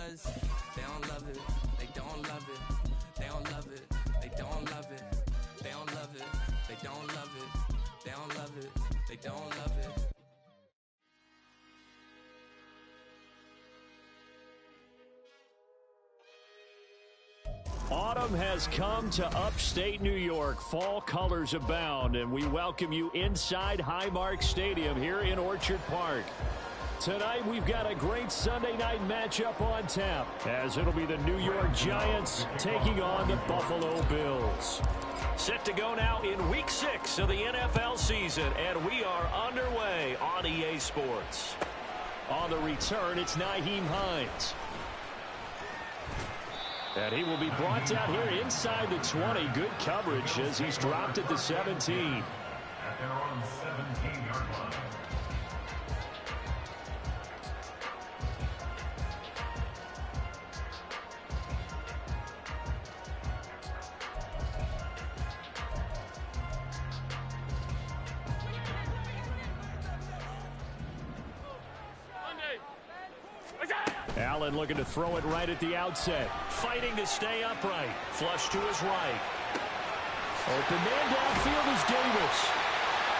because they don't love it. They don't love it. They don't love it. They don't love it. They don't love it. They don't love it. They don't love it. They don't love it. Autumn has come to upstate New York. Fall colors abound, and we welcome you inside Highmark Stadium here in Orchard Park. Tonight, we've got a great Sunday night matchup on tap, as it'll be the New York Giants taking on the Buffalo Bills. Set to go now in Week 6 of the NFL season, and we are underway on EA Sports. On the return, it's Nyheim Hines. And he will be brought down here inside the 20. Good coverage as he's dropped at the 17. At their own 17-yard line. Allen looking to throw it right at the outset. Fighting to stay upright. Flush to his right. Open man downfield is Davis.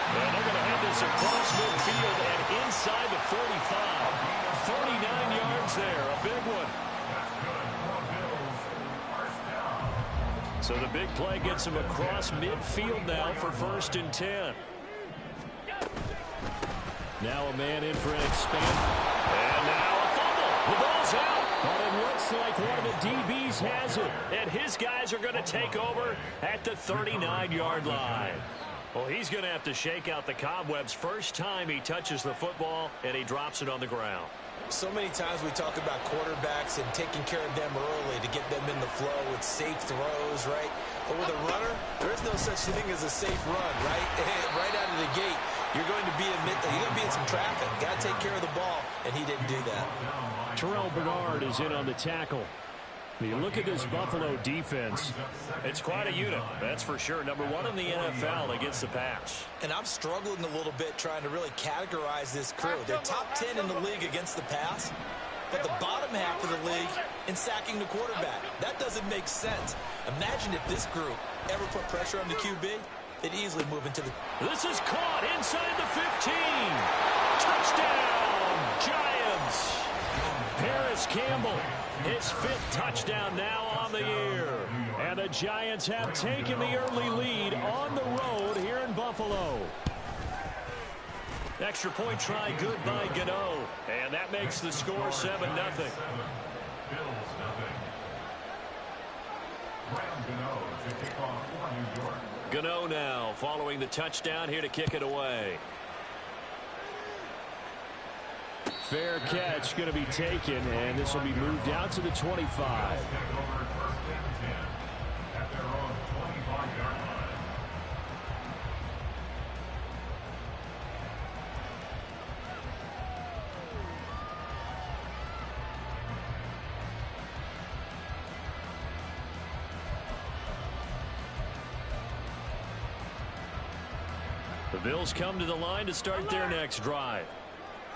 And they're going to have this across midfield and inside the 45. 39 yards there. A big one. So the big play gets him across midfield now for 1st and 10. Now a man in for an expand. And now a fumble. The ball's out. But it looks like one of the DBs has it. And his guys are going to take over at the 39-yard line. Well, he's going to have to shake out the cobwebs first time he touches the football, and he drops it on the ground. So many times we talk about quarterbacks and taking care of them early to get them in the flow with safe throws, right? But with a runner, there is no such thing as a safe run, right? Right out of the gate, you're going to be in some traffic. Got to take care of the ball, and he didn't do that. Terrell Bernard is in on the tackle. When you look at this Buffalo defense, it's quite a unit, that's for sure. Number 1 in the NFL against the pass. And I'm struggling a little bit trying to really categorize this crew. They're top 10 in the league against the pass, but the bottom half of the league in sacking the quarterback. That doesn't make sense. Imagine if this group ever put pressure on the QB, they'd easily move into the... This is caught inside the 15. Touchdown, Giants. Paris Campbell, his 5th touchdown now on the year. And the Giants have taken the early lead on the road here in Buffalo. Extra point try good by Gano. And that makes the score 7-0. Gano now following the touchdown here to kick it away. Fair catch going to be taken, and this will be moved out to the 25. The Bills come to the line to start their next drive.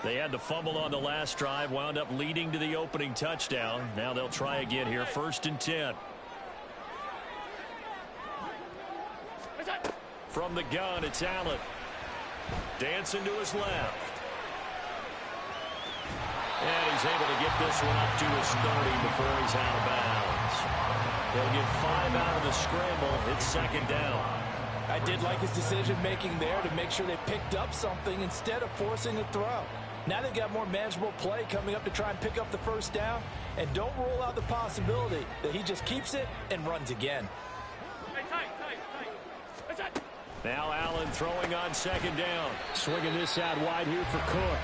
They had the fumble on the last drive, wound up leading to the opening touchdown. Now they'll try again here, 1st and 10. From the gun, it's Allen. Dancing to his left. And he's able to get this one up to his 30 before he's out of bounds. They'll get 5 out of the scramble. It's 2nd down. I did like his decision-making there to make sure they picked up something instead of forcing a throw. Now they've got more manageable play coming up to try and pick up the 1st down. And don't rule out the possibility that he just keeps it and runs again. Now Allen throwing on 2nd down. Swinging this out wide here for Cook.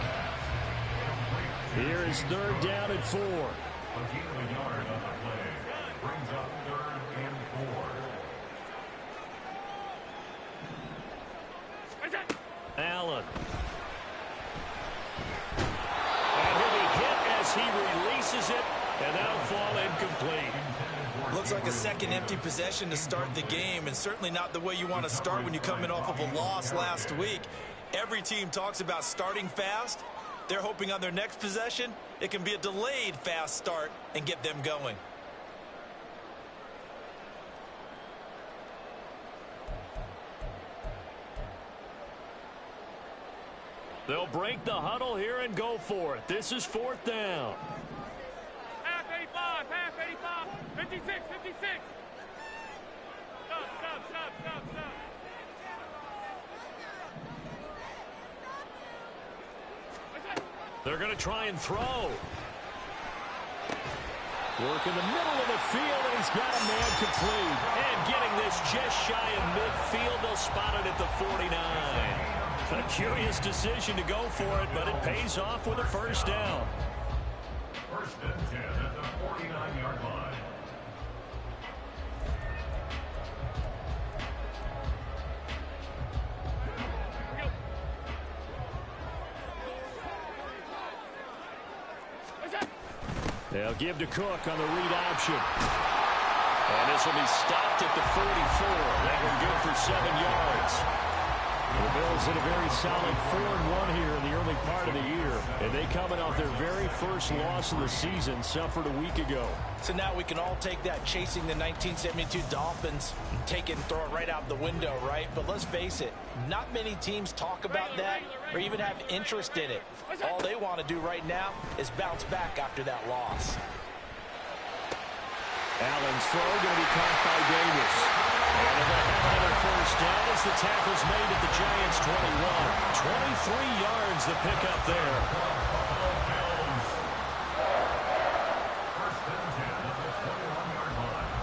Here is 3rd down and 4. Brings up 3rd and 4. Allen. And he'll be hit as he releases it, and that'll fall incomplete. Looks like a second empty possession to start the game, and certainly not the way you want to start when you come in off of a loss last week. Every team talks about starting fast. They're hoping on their next possession, it can be a delayed fast start and get them going. They'll break the huddle here and go for it. This is 4th down. Half 85, 56, 56. Stop. They're going to try and throw. Work in the middle of the field, and he's got a man complete. And getting this just shy of midfield, they'll spot it at the 49. A curious decision to go for it, but it pays off with a first down. 1st and 10 at the 49-yard line. They'll give to Cook on the read option. And this will be stopped at the 44. That one good for 7 yards. The Bills had a very solid 4-1 here in the early part of the year. And they coming off their very first loss of the season, suffered a week ago. So now we can all take that chasing the 1972 Dolphins, take it and throw it right out the window, right? But let's face it, not many teams talk about that or even have interest in it. All they want to do right now is bounce back after that loss. Allen's throw going to be caught by Davis. And they'll have another first down as the tackle's made at the Giants' 21. 23 yards the pickup there. 1st and 10 at the 21-yard line.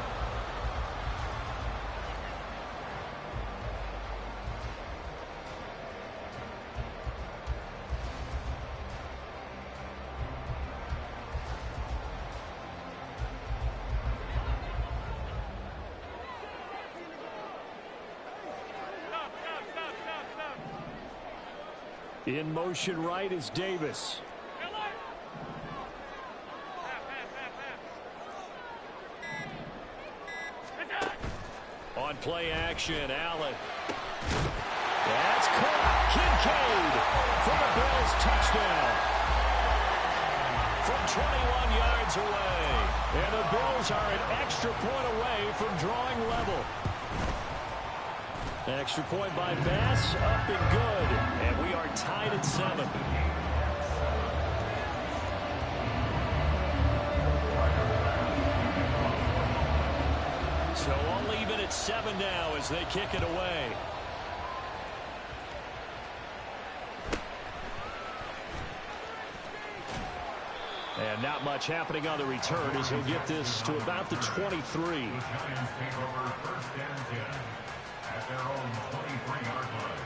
In motion right is Davis. On play action, Allen. That's caught. Kincaid for the Bills touchdown. From 21 yards away. And the Bills are an extra point away from drawing level. Extra point by Bass, up and good. And we are tied at 7. So all even at 7 now as they kick it away. And not much happening on the return as he'll get this to about the 23. The Giants take over 1st and 10 at their own 23-yard line.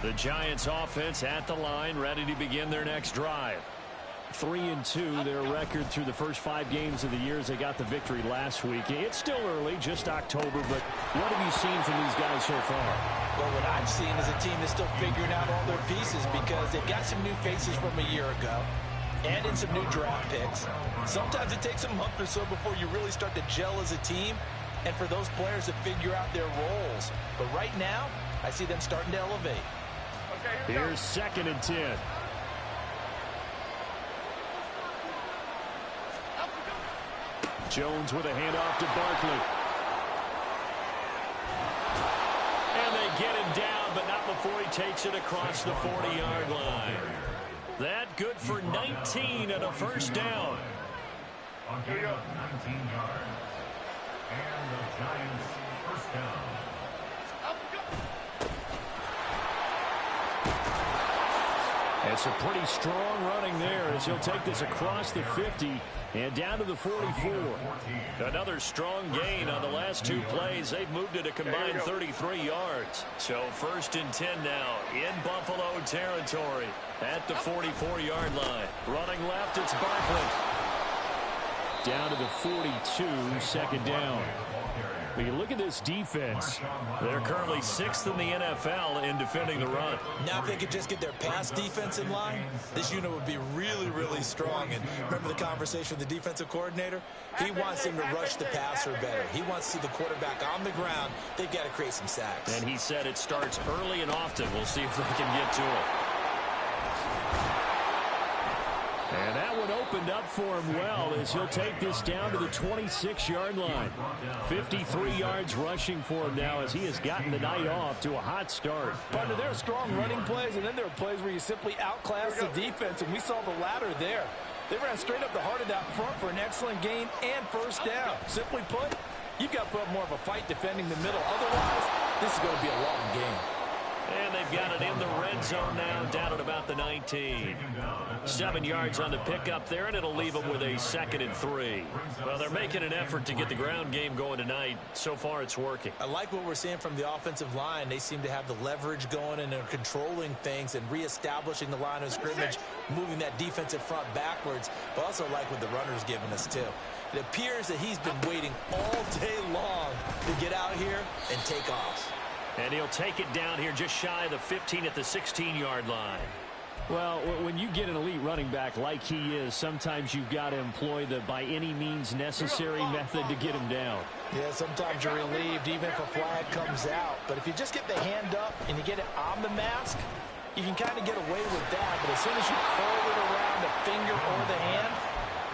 The Giants offense at the line, ready to begin their next drive. 3-2, their record through the first 5 games of the year as they got the victory last week. It's still early, just October, but what have you seen from these guys so far? Well, what I've seen is a team that's still figuring out all their pieces because they've got some new faces from a year ago and in some new draft picks. Sometimes it takes a month or so before you really start to gel as a team and for those players to figure out their roles. But right now, I see them starting to elevate. Here's 2nd and 10. Jones with a handoff to Barkley. And they get him down, but not before he takes it across the 40-yard line. That good for 19 and a first down. A gain of 19 yards. And the Giants first down. It's a pretty strong running there as he'll take this across the 50 and down to the 44. Another strong gain on the last 2 plays. They've moved it a combined 33 yards. So 1st and 10 now in Buffalo territory at the 44-yard line. Running left, it's Barkley. Down to the 42, 2nd down. When you look at this defense, they're currently 6th in the NFL in defending the run. Now if they could just get their pass defense in line, this unit would be really, really strong. And remember the conversation with the defensive coordinator? He wants them to rush the passer better. He wants to see the quarterback on the ground. They've got to create some sacks. And he said it starts early and often. We'll see if they can get to it. And that one opened up for him well as he'll take this down to the 26-yard line. 53 yards rushing for him now as he has gotten the night off to a hot start. Partner, there are strong running plays, and then there are plays where you simply outclass the defense, and we saw the latter there. They ran straight up the heart of that front for an excellent gain and first down. Simply put, you've got to put up more of a fight defending the middle. Otherwise, this is going to be a long game. And they've got it in the red zone now, down at about the 19. 7 yards on the pickup there, and it'll leave them with a 2nd and 3. Well, they're making an effort to get the ground game going tonight. So far, it's working. I like what we're seeing from the offensive line. They seem to have the leverage going, and they're controlling things and reestablishing the line of scrimmage, moving that defensive front backwards. But also like what the runner's giving us, too. It appears that he's been waiting all day long to get out here and take off. And he'll take it down here just shy of the 15 at the 16-yard line. Well, when you get an elite running back like he is, sometimes you've got to employ the by any means necessary method to get him down. Yeah, sometimes you're relieved even if a flag comes out. But if you just get the hand up and you get it on the mask, you can kind of get away with that. But as soon as you curl it around the finger or the hand,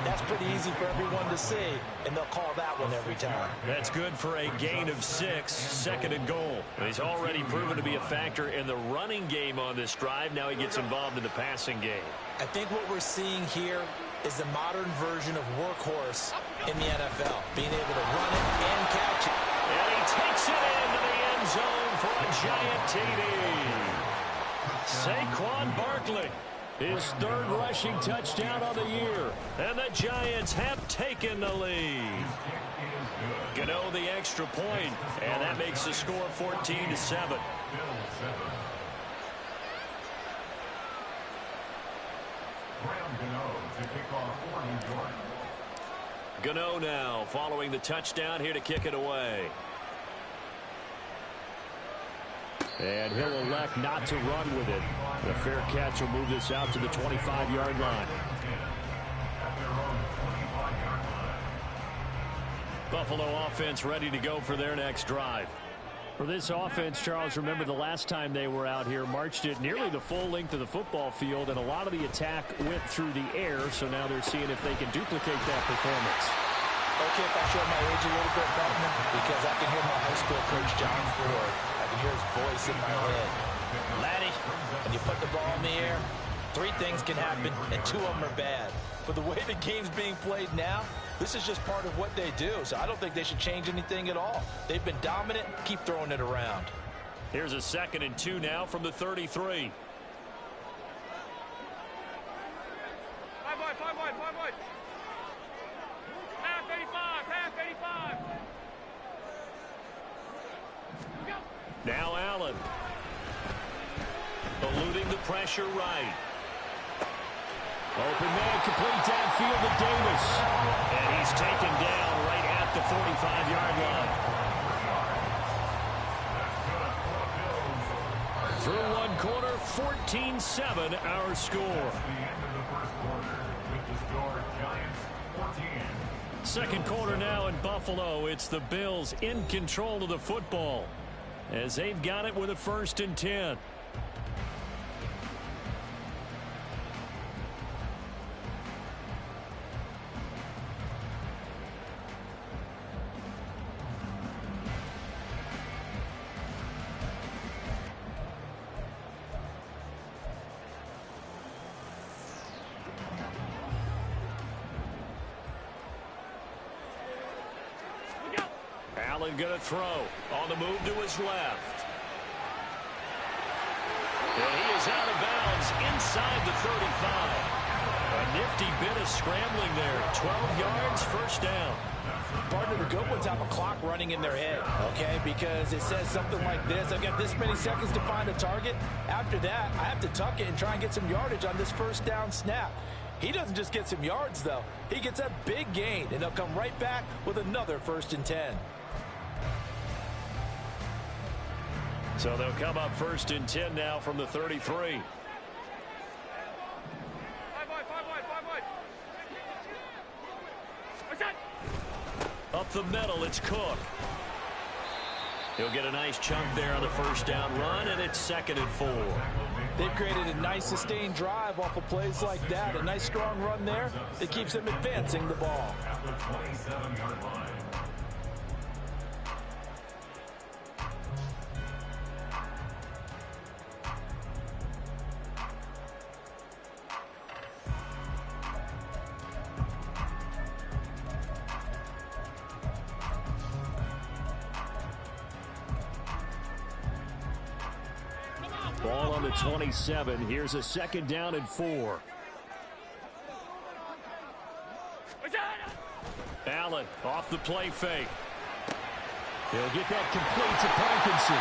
that's pretty easy for everyone to see, and they'll call that one every time. That's good for a gain of 6, 2nd and goal. He's already proven to be a factor in the running game on this drive. Now he gets involved in the passing game. I think what we're seeing here is the modern version of workhorse in the NFL, being able to run it and catch it. And he takes it into the end zone for a giant TD. Saquon Barkley. His 3rd rushing touchdown of the year. And the Giants have taken the lead. Gano the extra point, and that makes the score 14-7. Gano now following the touchdown here to kick it away. And he'll elect not to run with it. The fair catch will move this out to the 25-yard line. Buffalo offense ready to go for their next drive. For this offense, Charles, remember the last time they were out here, marched it nearly the full length of the football field, and a lot of the attack went through the air, so now they're seeing if they can duplicate that performance. Okay, if I show my age a little bit, partner, because I can hear my high school coach, John Ford. I can hear his voice in my head. Laddie, when you put the ball in the air, 3 things can happen, and 2 of them are bad. But the way the game's being played now, this is just part of what they do, so I don't think they should change anything at all. They've been dominant. Keep throwing it around. Here's a 2nd and 2 now from the 33. Five wide. Half 85. Now Allen. Eluding the pressure right. Open man, complete downfield to Davis. And he's taken down right at the 45-yard line. Through one quarter, 14-7 our score. Second quarter now in Buffalo. It's the Bills in control of the football as they've got it with a 1st and 10. Allen going to throw on the move to his left. And he is out of bounds inside the 35. A nifty bit of scrambling there. 12 yards, 1st down. Partner, the good ones have a clock running in their head, okay? Because it says something like this. I've got this many seconds to find a target. After that, I have to tuck it and try and get some yardage on this 1st down snap. He doesn't just get some yards, though. He gets a big gain, and they'll come right back with another 1st and 10. So they'll come up 1st and 10 now from the 33. 5 wide. Up the middle, it's Cook. He'll get a nice chunk there on the first down run, and it's 2nd and 4. They've created a nice sustained drive off of plays like that. A nice strong run there. It keeps them advancing the ball. At the 27-yard line. Ball on the 27. Here's a 2nd down and 4. Allen off the play fake. He'll get that complete to Parkinson.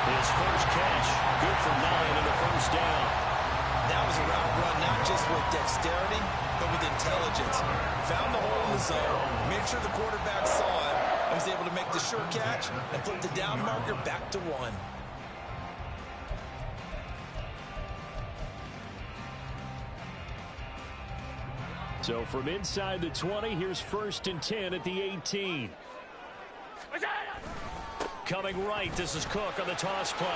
His first catch, good for 9 and a first down. That was a route run not just with dexterity, but with intelligence. Found the hole in the zone, made sure the quarterback saw it, and was able to make the sure catch and flip the down marker back to 1. So from inside the 20, here's 1st and 10 at the 18. Coming right, this is Cook on the toss play.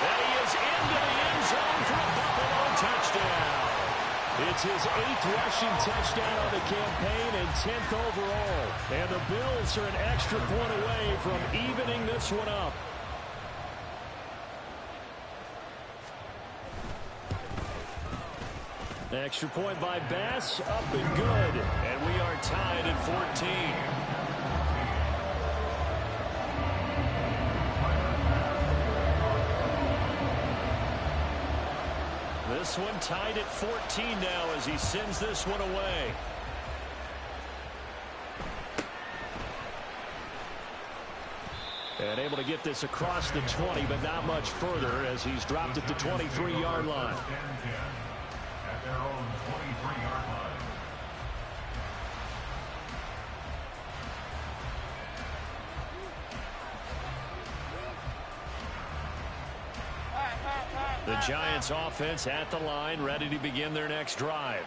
And he is into the end zone for a Buffalo touchdown. It's his 8th rushing touchdown on the campaign and 10th overall. And the Bills are an extra point away from evening this one up. Extra point by Bass, up and good. And we are tied at 14. This one tied at 14 now as he sends this one away. And able to get this across the 20, but not much further as he's dropped at the 23-yard line. At their own 23-yard line. The Giants offense at the line, ready to begin their next drive.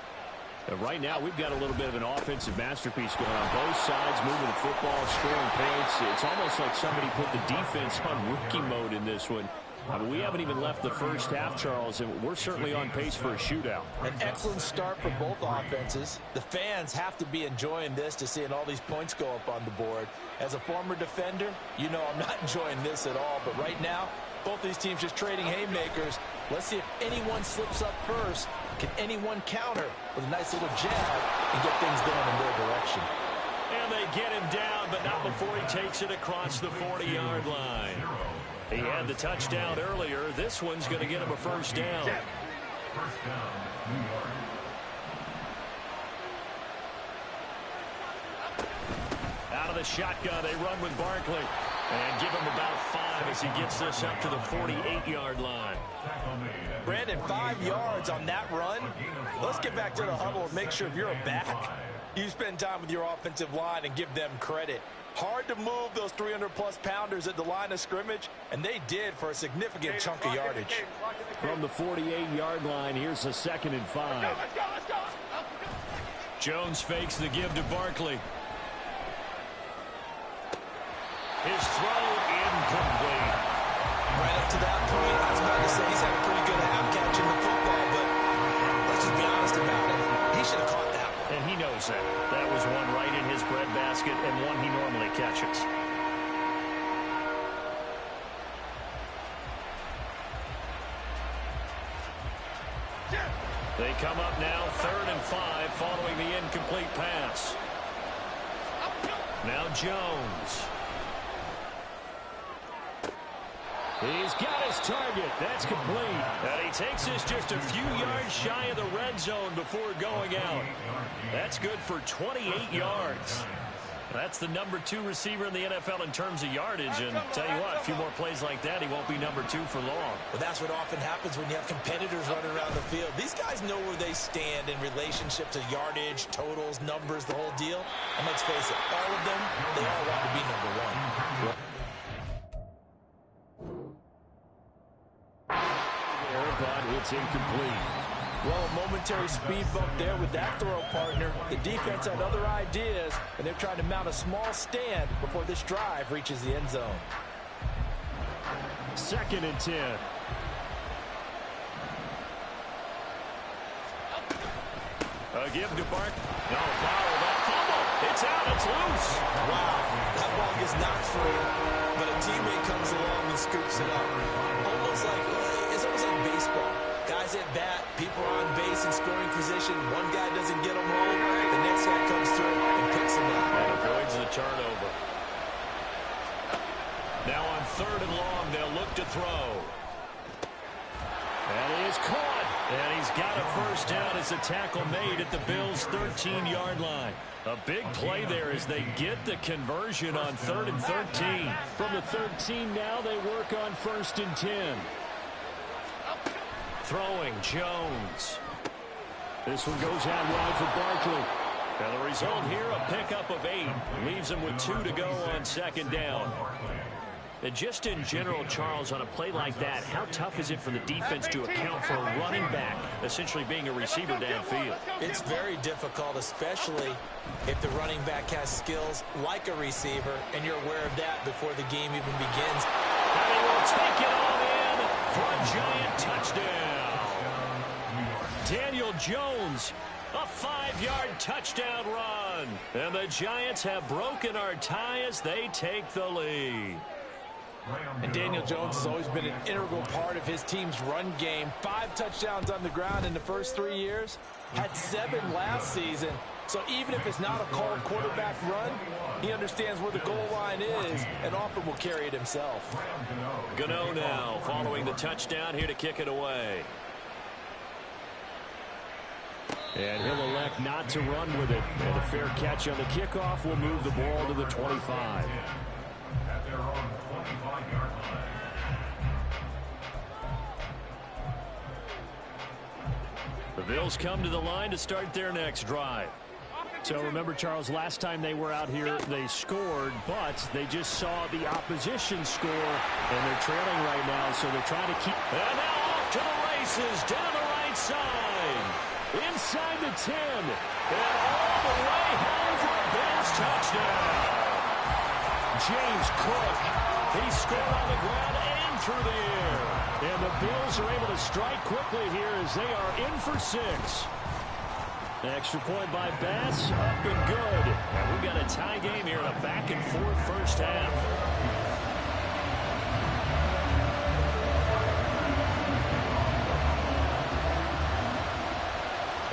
Right now, we've got a little bit of an offensive masterpiece going on both sides, moving the football, scoring points. It's almost like somebody put the defense on rookie mode in this one. I mean, we haven't even left the first half, Charles, and we're certainly on pace for a shootout. An excellent start for both offenses. The fans have to be enjoying this to seeing all these points go up on the board. As a former defender, you know I'm not enjoying this at all. But right now, both these teams just trading haymakers. Let's see if anyone slips up first. Can anyone counter with a nice little jab and get things going in their direction? And they get him down, but not before he takes it across the 40-yard line. He had the touchdown earlier. This one's going to get him a first down. First down, New York. Out of the shotgun, they run with Barkley. And give him about 5 as he gets this up to the 48-yard line. Brandon, 5 yards on that run. Let's get back to the huddle and make sure if you're a back, you spend time with your offensive line and give them credit. Hard to move those 300-plus pounders at the line of scrimmage, and they did for a significant chunk of yardage. From the 48-yard line, here's a 2nd and 5. Let's go. Jones fakes the give to Barkley. His throw incomplete. Right up to that point, I was about to say he's had a pretty good half catching the football, but let's just be honest about it. He should have caught that one. And he knows that. That was one right in his breadbasket and one he normally catches. They come up now 3rd and 5 following the incomplete pass. Now Jones. He's got his target. That's complete. And he takes this just a few yards shy of the red zone before going out. That's good for 28 yards. That's the number 2 receiver in the NFL in terms of yardage. And tell you what, a few more plays like that, he won't be number 2 for long. Well, that's what often happens when you have competitors running around the field. These guys know where they stand in relationship to yardage, totals, numbers, the whole deal. And let's face it, all of them, they all want to be number 1. It's incomplete. Well, a momentary speed bump there with that throw, partner. The defense had other ideas, and they're trying to mount a small stand before this drive reaches the end zone. 2nd and 10. A give to Bark. No, foul. That fumble. It's out. It's loose. Wow, that ball gets knocked free, but a teammate comes along and scoops it up. It's almost like baseball. Guys at bat, people are on base in scoring position. One guy doesn't get him home, the next guy comes through and picks him up. And avoids the turnover. Now on 3rd and long, they'll look to throw. And he is caught. And he's got a first down as a tackle made at the Bills' 13-yard line. A big play there as they get the conversion on 3rd and 13. From the 13 now, they work on 1st and 10. Throwing Jones. This one goes out wide for Barkley. And the result here, a pickup of 8. Leaves them with 2 to go on 2nd down. And just in general, Charles, on a play like that, how tough is it for the defense to account for a running back essentially being a receiver downfield? It's very difficult, especially if the running back has skills like a receiver, and you're aware of that before the game even begins. And he will take it all in for a giant touchdown. Daniel Jones, a 5-yard touchdown run. And the Giants have broken our tie as they take the lead. And Daniel Jones has always been an integral part of his team's run game. 5 touchdowns on the ground in the first 3 years. Had 7 last season. So even if it's not a called quarterback run, he understands where the goal line is and often will carry it himself. Gano now following the touchdown, here to kick it away. And he'll elect not to run with it. And a fair catch on the kickoff will move the ball to the 25. At their own 25-yard line. The Bills come to the line to start their next drive. So remember, Charles, last time they were out here, they scored, but they just saw the opposition score, and they're trailing right now, so they're trying to keep. And now off to the races, down the right side. Inside the 10. And all the way home for a Bills touchdown. James Cook. He scored on the ground and through the air. And the Bills are able to strike quickly here as they are in for 6. An extra point by Bass, up and good. And we've got a tie game here in a back-and-forth first half.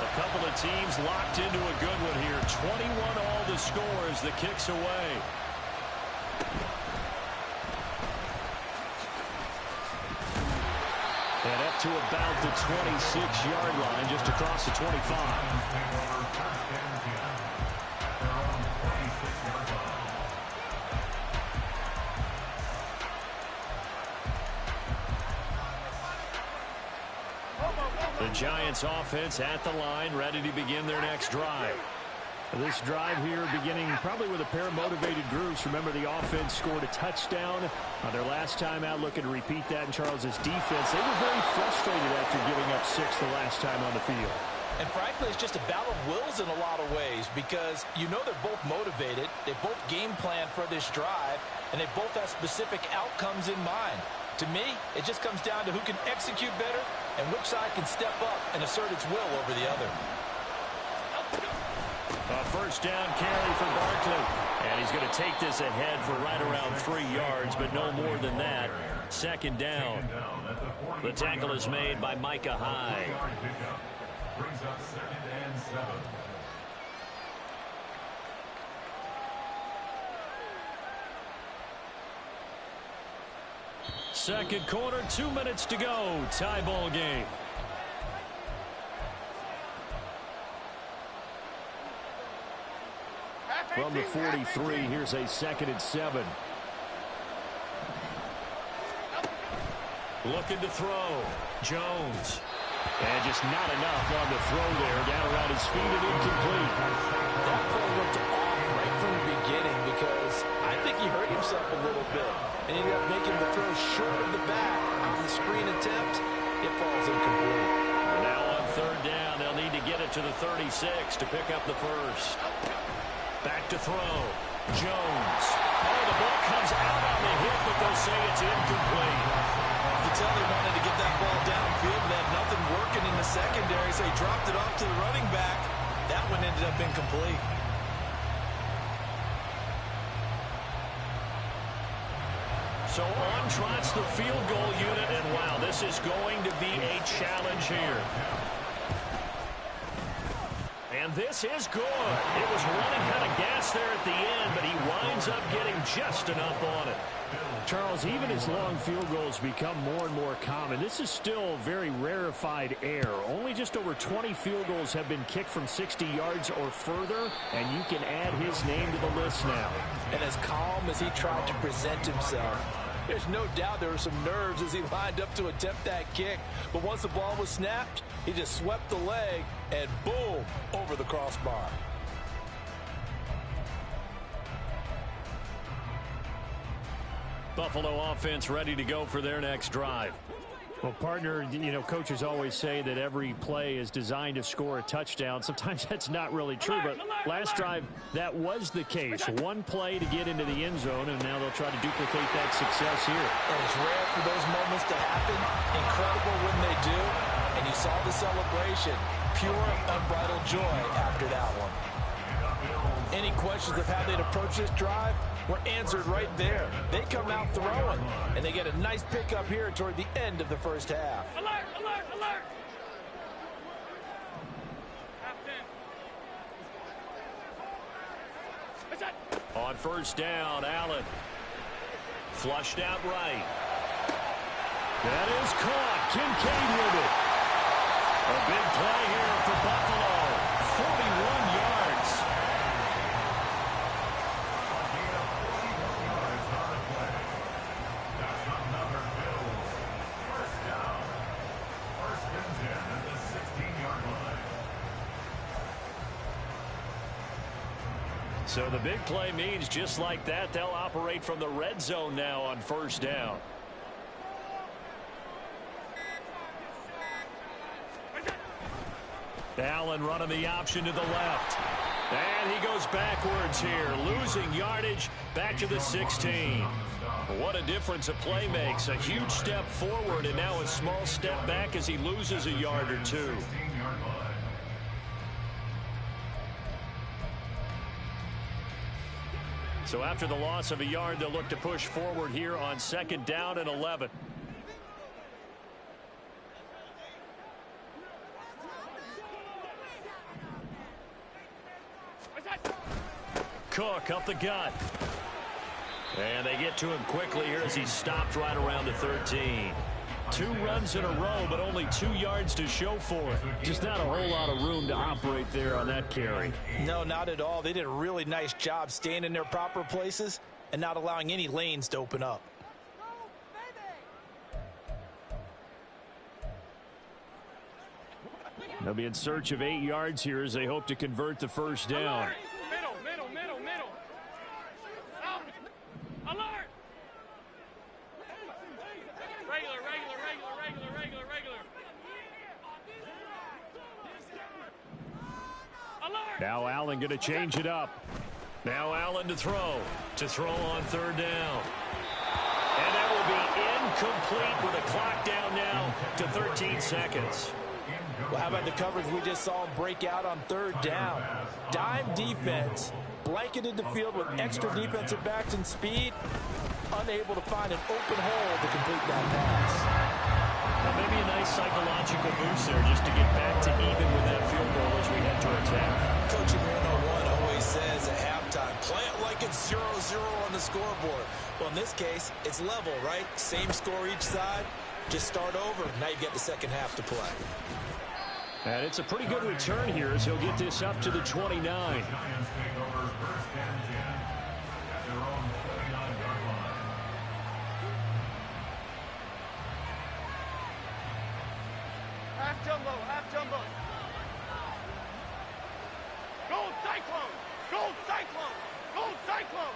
A couple of teams locked into a good one here. 21 all the score as the kick's away. And up to about the 26-yard line, just across the 25. The Giants offense at the line, ready to begin their next drive. This drive here beginning probably with a pair of motivated groups. Remember, the offense scored a touchdown on their last time out. Looking to repeat that in Charles's defense. They were very frustrated after giving up 6 the last time on the field. And frankly, it's just a battle of wills in a lot of ways because you know they're both motivated. They both game plan for this drive, and they both have specific outcomes in mind. To me, it just comes down to who can execute better and which side can step up and assert its will over the other. A first down carry for Barkley. And he's going to take this ahead for right around 3 yards, but no more than that. 2nd down. The tackle is made by Micah Hyde. Brings up 2nd and 7. Second quarter, 2 minutes to go. Tie ball game. From the 43, here's a 2nd and 7. Looking to throw. Jones. And just not enough on the throw there. Down around his feet and incomplete. That play looked off right from the beginning because I think he hurt himself a little bit. And he ended up making the throw short of the back on the screen attempt. It falls incomplete. Now on third down, they'll need to get it to the 36 to pick up the first. Back to throw. Jones. Oh, the ball comes out on the hit, but they'll say it's incomplete. You can tell they wanted to get that ball downfield. They had nothing working in the secondary, so he dropped it off to the running back. That one ended up incomplete. So on trots the field goal unit, and wow, this is going to be a challenge here. And this is good. It was running kind of gas there at the end, but he winds up getting just enough on it. Charles, even as long field goals become more and more common, this is still very rarefied air. Only just over 20 field goals have been kicked from 60 yards or further, and you can add his name to the list now. And as calm as he tried to present himself, there's no doubt there were some nerves as he lined up to attempt that kick. But once the ball was snapped, he just swept the leg and boom, over the crossbar. Buffalo offense ready to go for their next drive. Well, partner, you know, coaches always say that every play is designed to score a touchdown. Sometimes that's not really true, but last drive, that was the case. One play to get into the end zone, and now they'll try to duplicate that success here. And it's rare for those moments to happen. Incredible when they do. And you saw the celebration. Pure, unbridled joy after that one. Any questions of how they'd approach this drive were answered right there. They come out throwing, and they get a nice pickup here toward the end of the first half. Alert, alert, alert! On first down, Allen. Flushed out right. That is caught. Kincaid with it. A big play here for Buffalo. 41 yards. So the big play means just like that, they'll operate from the red zone now on first down. Allen running the option to the left. And he goes backwards here, losing yardage back to the 16. What a difference a play makes. A huge step forward and now a small step back as he loses a yard or two. So after the loss of a yard, they'll look to push forward here on second down and 11. Cook up the gut. And they get to him quickly here as he's stopped right around the 13. 2 runs in a row, but only 2 yards to show for it. Just not a whole lot of room to operate there on that carry. No, not at all. They did a really nice job staying in their proper places and not allowing any lanes to open up. They'll be in search of 8 yards here as they hope to convert the first down. Middle, middle, middle. Out. Alert! Regular. Alert! Now Allen going to change it up. Now Allen to throw. To throw on third down. And that will be incomplete with a clock down now to 13 seconds. Well, how about the coverage we just saw him break out on third down? Dime defense, blanketed the field with extra defensive backs and speed, unable to find an open hole to complete that pass. Well, maybe a nice psychological boost there just to get back to even with that field goal as we head towards half. Coaching 101 always says at halftime, play it like it's 0-0 on the scoreboard. Well, in this case, it's level, right? Same score each side. Just start over. Now you get the second half to play. And it's a pretty good return here as he'll get this up to the 29. Half jumbo. Gold Cyclone! Gold Cyclone! Gold Cyclone!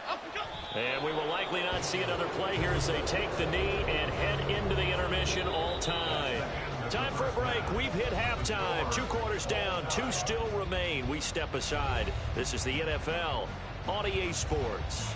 Up and And we will likely not see another play here as they take the knee and head into the intermission all time. Time for a break. We've hit halftime. 2 quarters down. 2 still remain. We step aside. This is the NFL on EA Sports.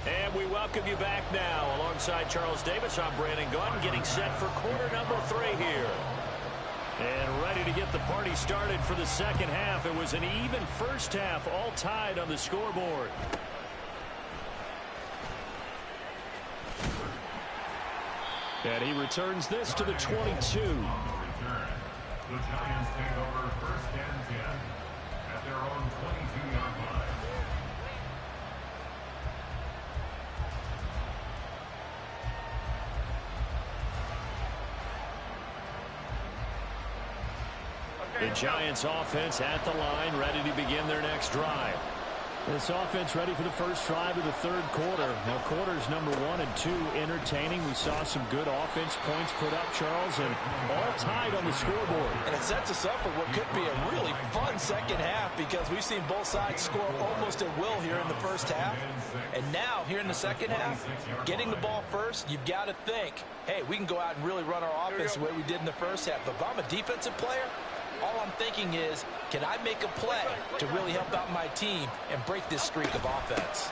And we welcome you back now. Alongside Charles Davis, I'm Brandon Gaudin, getting set for quarter number 3 here. And ready to get the party started for the second half. It was an even first half, all tied on the scoreboard. And he returns this to the 22. The Giants take over first and 10 at their own 22-yard line. The Giants offense at the line, ready to begin their next drive. This offense ready for the first drive of the third quarter. Now, quarters number 1 and 2 entertaining. We saw some good offense points put up, Charles, and all tied on the scoreboard. And it sets us up for what could be a really fun second half because we've seen both sides score almost at will here in the first half. And now, here in the second half, getting the ball first, you've got to think, hey, we can go out and really run our offense the way we did in the first half. But if I'm a defensive player, all I'm thinking is, can I make a play to really help out my team and break this streak of offense?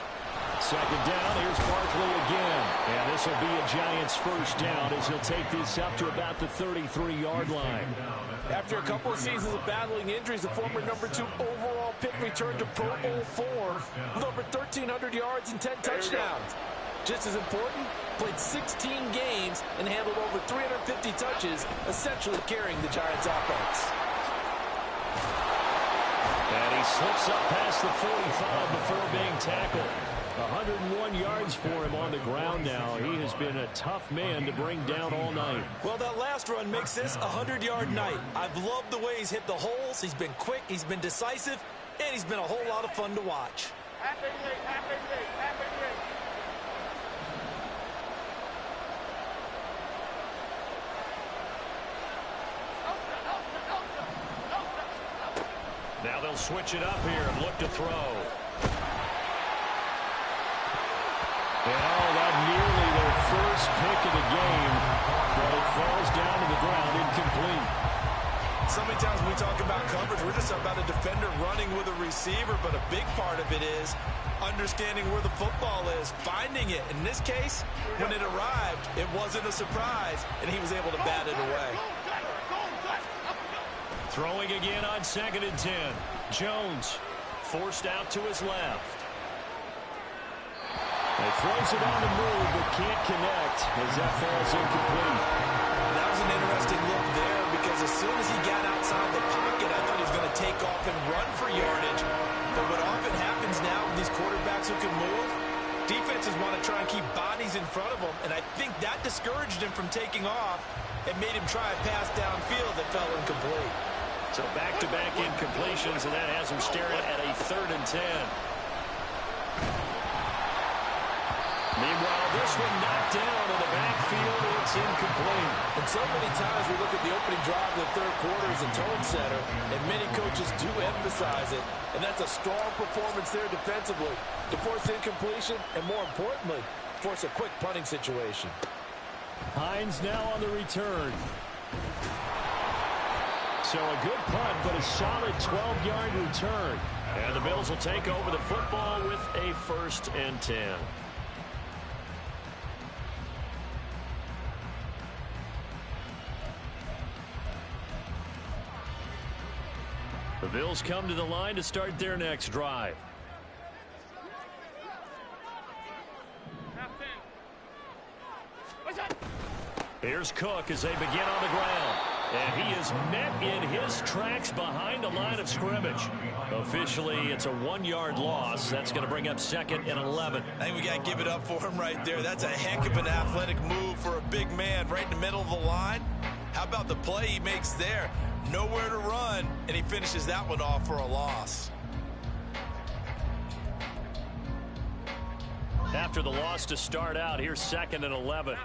Second down, here's Barkley again. And this will be a Giants first down as he'll take this up to about the 33-yard line. After a couple of seasons of battling injuries, the former number 2 overall pick returned to Pro Bowl form with over 1,300 yards and 10 touchdowns. Just as important, played 16 games and handled over 350 touches, essentially carrying the Giants offense. And he slips up past the 45 before being tackled. 101 yards for him on the ground now. He has been a tough man to bring down all night. Well, that last run makes this a 100-yard night. I've loved the way he's hit the holes. He's been quick, he's been decisive, and he's been a whole lot of fun to watch. Now they'll switch it up here and look to throw. And that nearly their first pick of the game, but it falls down to the ground incomplete. So many times when we talk about coverage, we're just about a defender running with a receiver, but a big part of it is understanding where the football is, finding it. In this case, when it arrived, it wasn't a surprise, and he was able to bat it away. Throwing again on 2nd and 10. Jones forced out to his left. He throws it on the move, but can't connect as that falls incomplete. That was an interesting look there because as soon as he got outside the pocket, I thought he was going to take off and run for yardage. But what often happens now with these quarterbacks who can move, defenses want to try and keep bodies in front of them, and I think that discouraged him from taking off and made him try a pass downfield that fell incomplete. So back-to-back incompletions, and that has him staring at a 3rd and 10. Meanwhile, this one knocked down in the backfield. It's incomplete. And so many times we look at the opening drive of the third quarter as a tone setter, and many coaches do emphasize it. And that's a strong performance there defensively to force incompletion and, more importantly, force a quick punting situation. Hines now on the return. So a good punt, but a solid 12-yard return. And the Bills will take over the football with a 1st and 10. The Bills come to the line to start their next drive. Here's Cook as they begin on the ground. And he is met in his tracks behind the line of scrimmage. Officially, it's a 1-yard loss. That's going to bring up 2nd and 11. I think we got to give it up for him right there. That's a heck of an athletic move for a big man right in the middle of the line. How about the play he makes there? Nowhere to run, and he finishes that one off for a loss. After the loss to start out, here's 2nd and 11.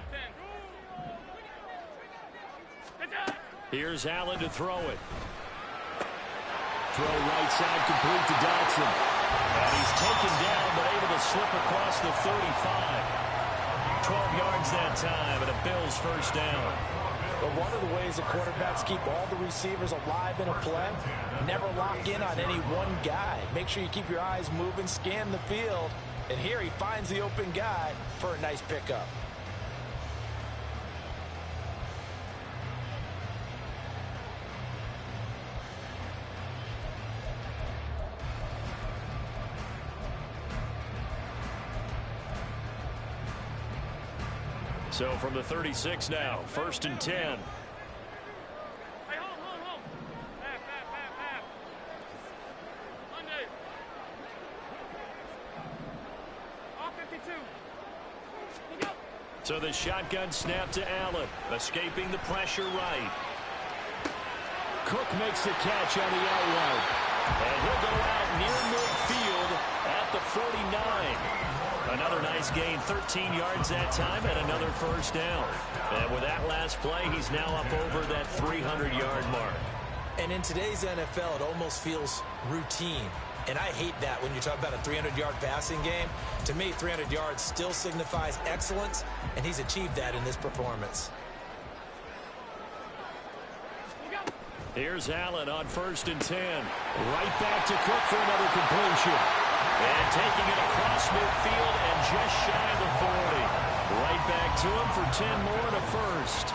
Here's Allen to throw it. Throw right side complete to Dotson. And he's taken down but able to slip across the 35. 12 yards that time and a Bills first down. But one of the ways that quarterbacks keep all the receivers alive in a play, never lock in on any one guy. Make sure you keep your eyes moving, scan the field, and here he finds the open guy for a nice pickup. So from the 36 now, 1st and 10. Hey, hold. Half. Monday. All 52. Look up. So the shotgun snap to Allen, escaping the pressure right. Cook makes the catch on the outright. And he'll go out near midfield at the 49. Another nice gain, 13 yards that time, and another first down. And with that last play, he's now up over that 300-yard mark. And in today's NFL, it almost feels routine. And I hate that when you talk about a 300-yard passing game. To me, 300 yards still signifies excellence, and he's achieved that in this performance. Here's Allen on 1st and 10. Right back to Cook for another completion. And taking it across midfield and just shy of the 40. Right back to him for 10 more and a first.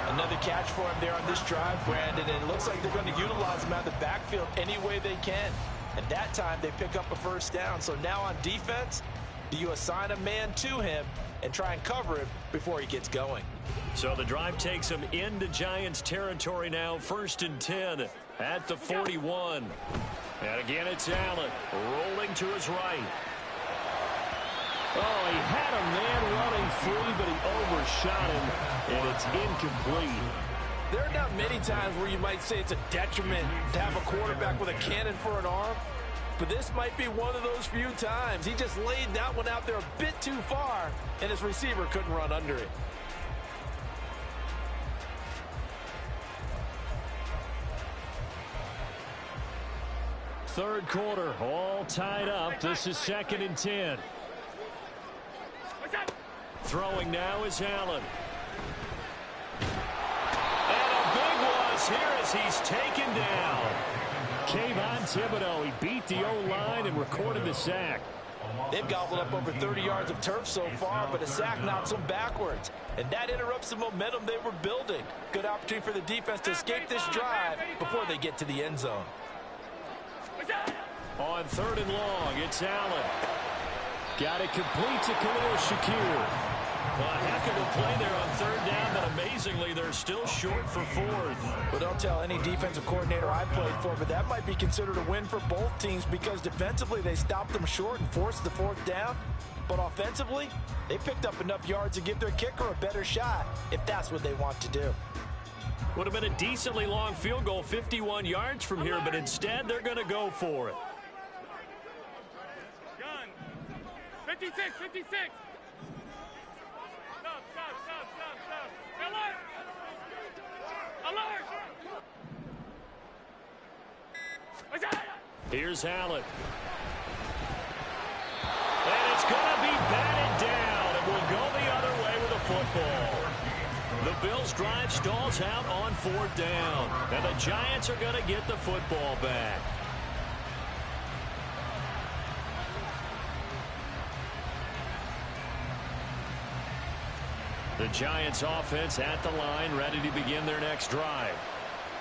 Another catch for him there on this drive, Brandon, and it looks like they're going to utilize him out of the backfield any way they can. And that time they pick up a first down. So now on defense, do you assign a man to him and try and cover him before he gets going? So the drive takes him into Giants territory now, 1st and 10 at the 41. And again, it's Allen rolling to his right. Oh, he had a man running free, but he overshot him, and it's incomplete. There are not many times where you might say it's a detriment to have a quarterback with a cannon for an arm, but this might be one of those few times. He just laid that one out there a bit too far, and his receiver couldn't run under it. Third quarter, all tied up. This is 2nd and 10. Throwing now is Allen. And a big loss here as he's taken down. Kayvon Thibodeau, he beat the O-line and recorded the sack. They've gobbled up over 30 yards of turf so far, but a sack knocks them backwards. And that interrupts the momentum they were building. Good opportunity for the defense to escape this drive before they get to the end zone. On 3rd and long, it's Allen. Got it complete to Khalil Shakir. Well, a heck of a play there on 3rd down, but amazingly, they're still short for 4th. Well, don't tell any defensive coordinator I played for, but that might be considered a win for both teams because defensively they stopped them short and forced the 4th down. But offensively, they picked up enough yards to give their kicker a better shot if that's what they want to do. Would have been a decently long field goal, 51 yards from here, but instead they're going to go for it. Gun. 56. Stop. Alert. Here's Allen. And it's going to be batted down, and we'll go the other way with a football. The Bills' drive stalls out on 4th down, and the Giants are going to get the football back. The Giants offense at the line, ready to begin their next drive.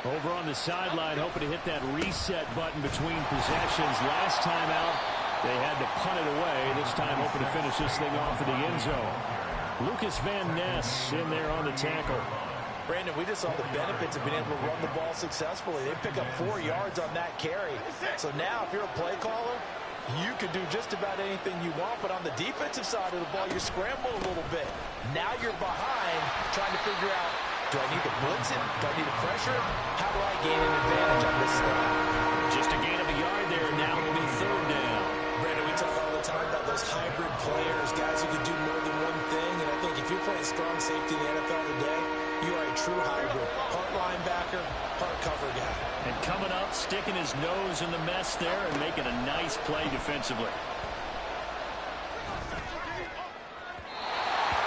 Over on the sideline, hoping to hit that reset button between possessions. Last time out, they had to punt it away. This time hoping to finish this thing off in the end zone. Lucas Van Ness in there on the tackle. Brandon, we just saw the benefits of being able to run the ball successfully. They pick up 4 yards on that carry. So now if you're a play caller, you can do just about anything you want, but on the defensive side of the ball, you're scrambling a little bit. Now you're behind trying to figure out, do I need to blitz it? Do I need to pressure? How do I gain an advantage on this snap? Just a gain of a yard there, and now it'll be 3rd down. Brandon, we talk all the time about those hybrid players, guys safety in the NFL today, you are a true hybrid. Part linebacker, part cover guy. And coming up, sticking his nose in the mess there and making a nice play defensively.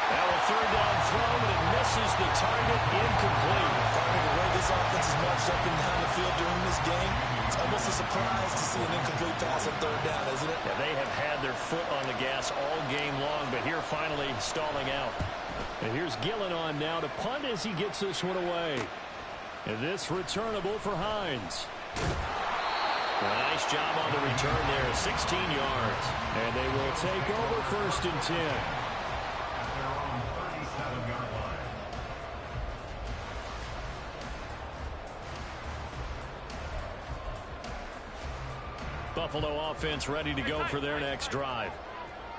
Now a third down throw, and it misses the target, incomplete. Partner, the way this offense is marched up and down the field during this game, it's almost a surprise to see an incomplete pass on third down, isn't it? Yeah, they have had their foot on the gas all game long, but here finally stalling out. And here's Gillen on now to punt as he gets this one away. And this returnable for Hines. Nice job on the return there, 16 yards. And they will take over 1st and 10. Buffalo offense ready to go for their next drive.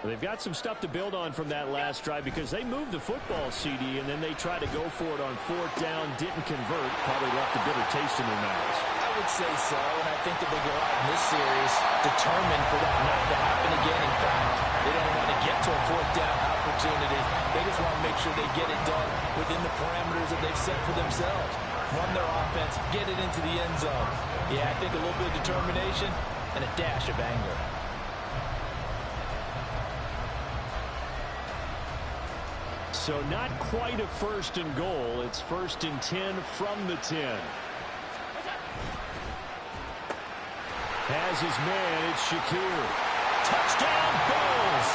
They've got some stuff to build on from that last drive because they moved the football, CD, and then they tried to go for it on 4th down, didn't convert, probably left a bitter taste in their mouths. I would say so, and I think that they go out in this series determined for that not to happen again. In fact, they don't want to get to a 4th down opportunity. They just want to make sure they get it done within the parameters that they've set for themselves. Run their offense, get it into the end zone. Yeah, I think a little bit of determination and a dash of anger. So not quite a 1st and goal. It's 1st and 10 from the 10. Has his man. It's Shakir. Touchdown, Bills!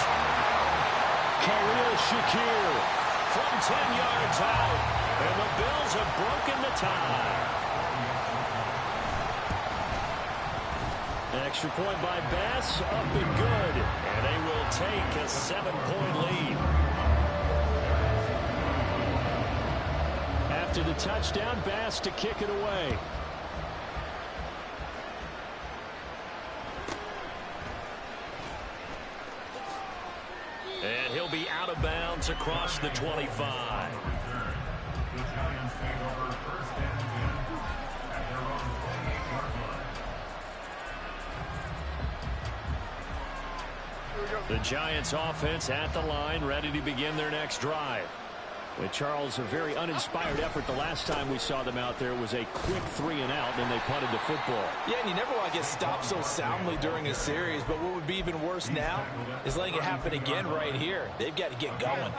Khalil Shakir From 10 yards out. And the Bills have broken the tie. Extra point by Bass, up and good. And they will take a 7-point lead. After the touchdown, Bass to kick it away. And he'll be out of bounds across the 25. The Giants take over 1st and 10 at their own 28-yard line. The Giants offense at the line, ready to begin their next drive. With Charles, a very uninspired effort. The last time we saw them out there was a quick 3 and out, then they punted the football. Yeah, and you never want to get stopped so soundly during a series, but what would be even worse now is letting it happen again right here. They've got to get going.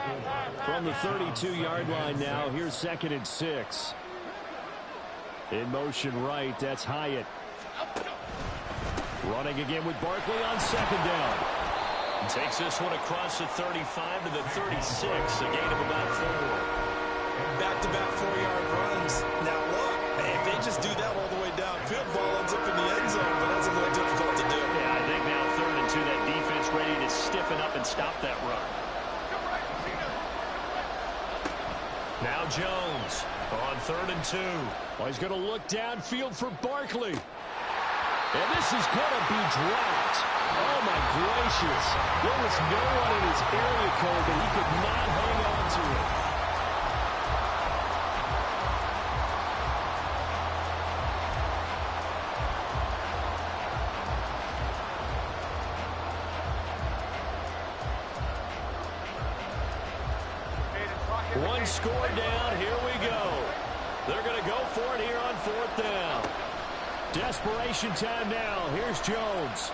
From the 32-yard line now, here's 2nd and 6. In motion right, that's Hyatt. Running again with Barkley on 2nd down. Takes this one across the 35 to the 36, a gain of about 4. Back-to-back 4-yard runs. Now look, if they just do that all the way downfield, ball ends up in the end zone, but that's a little difficult to do. Yeah, I think now 3rd and 2, that defense ready to stiffen up and stop that run. Now Jones on 3rd and 2. Well, he's going to look downfield for Barkley. And this is going to be dropped. Oh, my gracious. There was no one in his area code that he could not hang on to it. One score down. Here we go. They're going to go for it here on 4th down. Desperation time now. Here's Jones.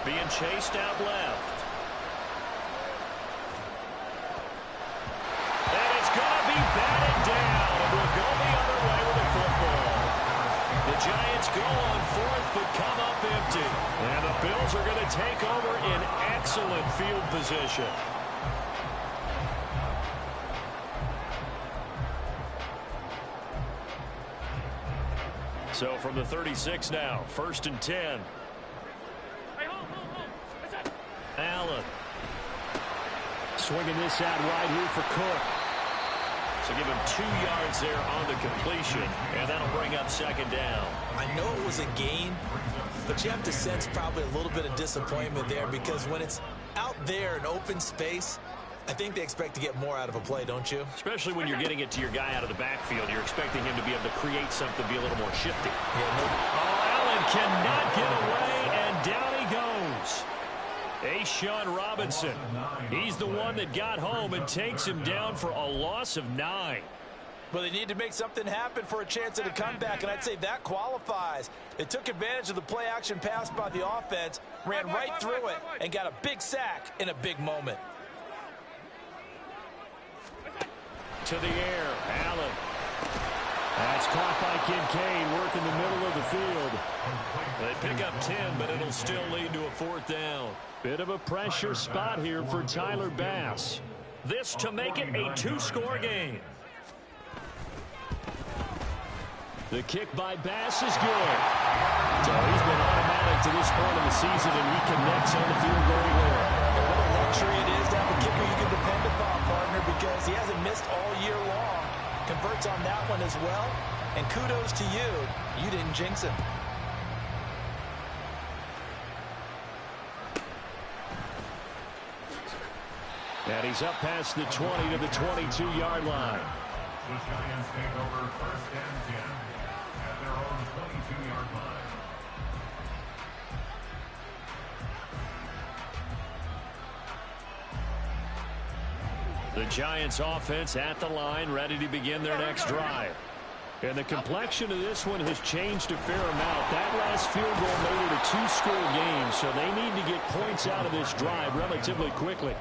Being chased out left. And it's going to be batted down. And we'll go the other way with the football. The Giants go on 4th but come up empty. And the Bills are going to take over in excellent field position. So from the 36 now, 1st and 10. Allen. Swinging this out wide here for Cook. So give him 2 yards there on the completion, and that'll bring up 2nd down. I know it was a gain, but you have to sense probably a little bit of disappointment there because when it's out there in open space, I think they expect to get more out of a play, don't you? Especially when you're getting it to your guy out of the backfield. You're expecting him to be able to create something, be a little more shifty. Yeah, no. Oh, Allen cannot get away, and down he goes. A Sean Robinson. He's the one that got home and takes him down for a loss of 9. Well, they need to make something happen for a chance at a comeback, and I'd say that qualifies. They took advantage of the play-action pass by the offense, ran right through it, and got a big sack in a big moment. To the air, Allen. That's caught by Kincaid, working the middle of the field. They pick up 10, but it'll still lead to a 4th down. Bit of a pressure spot here for Tyler Bass. This to make it a 2-score game. The kick by Bass is good. So he's been automatic to this point of the season, and he connects on the field very well. What a luxury it is to have a kicker you can depend upon, partner, because he hasn't missed all year long. Converts on that one as well. And kudos to you. You didn't jinx him. And he's up past the 20 to the 22-yard line. The Giants take over 1st and 10 at their own 22-yard line. The Giants offense at the line, ready to begin their next drive. And the complexion of this one has changed a fair amount. That last field goal made it a 2-score game, so they need to get points out of this drive relatively quickly.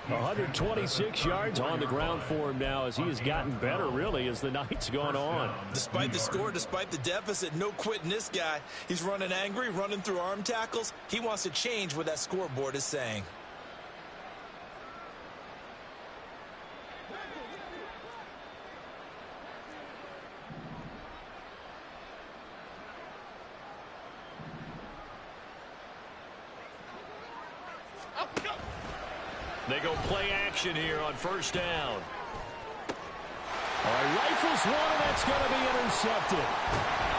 126 yards on the ground for him now as he has gotten better, really, as the night's gone on. Despite the score, despite the deficit, no quitting this guy. He's running angry, running through arm tackles. He wants to change what that scoreboard is saying. They go play action here on 1st down. All right, rifles one, and that's going to be intercepted.